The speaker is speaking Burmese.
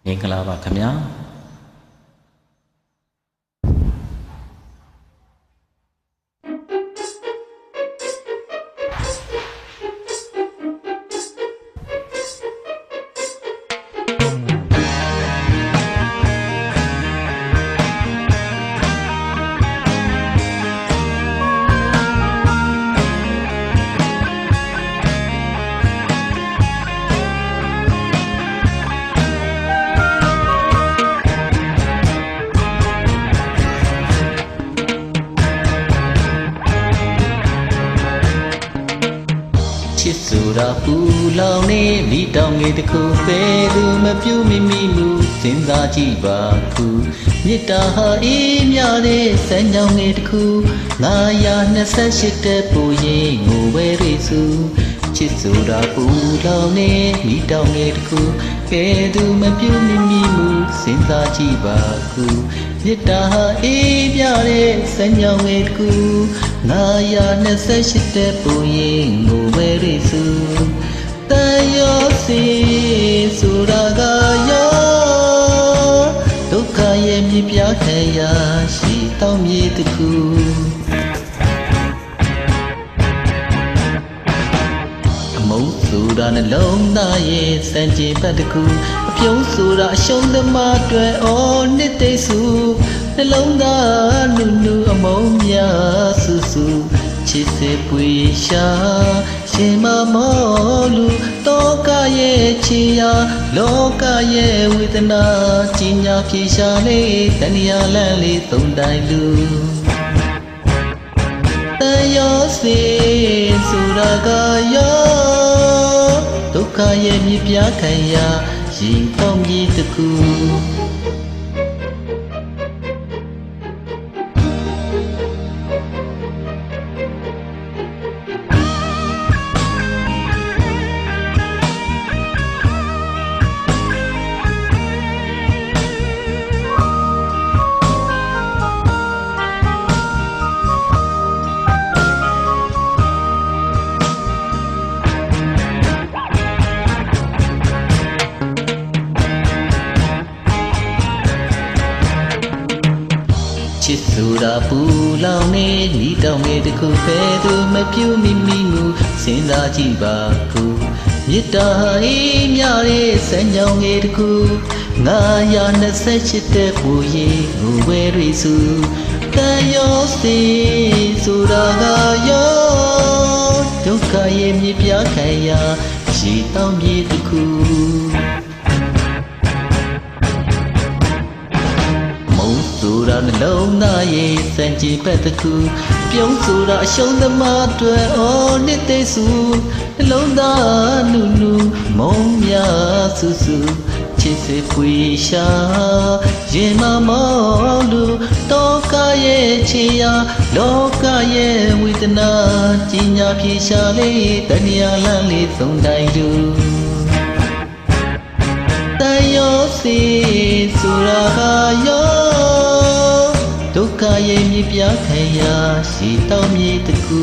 မင်္ဂလာပါခင်ဗျာဆိုတာပူလောင်နေမိတောင်ငယ်တစ်ခုပဲသူမပြူမိမိမူစဉ်းစားကြည့်ပါခုမေတ္တာဟာအေးမြတဲ့စံကြောင်ငယ်တစ်ခု928တဲ့ပူရင်ငိုဝဲရိစုချစ်ဆိုတာပူလောင်နေမိတောင်ငယ်တစ်ခုပဲသူမပြူမိမိမူစဉ်းစားကြည့်ပါခုမေတ္တာဟာအေးမြတဲ့စံကြောင်ငယ်တစ်ခု928တဲ့ပူရင်ငိုဝဲရိစုတန်ရောစီဆိုတာကရောဒုက္ခရဲ့မြပြခံရရှိတောင်းမြေတစ်ခုအမုန်းဆိုတာနှလုံးသားရဲ့စံကျင်ဘက်တစ်ခုအပြုံးဆိုတာအရှုံးသမားတွေအော်နှစ်သိစုနှလုံးသားနုနုအမုန်းများစုစုချစ်စေပွေရှာရှင်မမောလူတောကရဲ့ချီယာလောကရဲ့ဝေဒနာကြီးညာဖြေရှာလေးတဏှာလန့်လေးသုံးတိုင်းလူတန်ရောစေဆိုတာကရောဒုက္ခရဲ့မြပြခံရရင်ပေါင်းကြီးတစ်ခုချစ်ဆိုတာပူလောင်နေနီးတောင်ငယ်တစ်ခုပဲသူမပြူမိမိမူစဉ်းစားကြည့်ပါခုမေတ္တာအေးမြတဲ့စံကြောင်ငယ်တစ်ခု928တဲ့ပူရင်ငိုဝဲရိစုတန်ရောစီဆိုတာကရောဒုက္ခရဲ့မြပြခံရရှိတောင်းမြေတစ်ခုဆိုတာနှလုံးသားရဲ့စံကြည်ဘက်တစ်ခုပြုံးဆိုတာအရှုံးသမားတွေအော်နှစ်သိစုနှလုံးသားနုနုမုံများစုစုချစ်စေပွေရှာရင်မမောလူတောကရဲ့ချီယာလောကရဲ့ဝေဒနာကြီးညာဖြေရှာလေးတဏှာလန့်လေးသုံးတိုင်းလူတန်ရောစီဆိုတာကရောဒုက္ခရဲ့မြပြခံရရှိတောင်းမြေတစ်ခု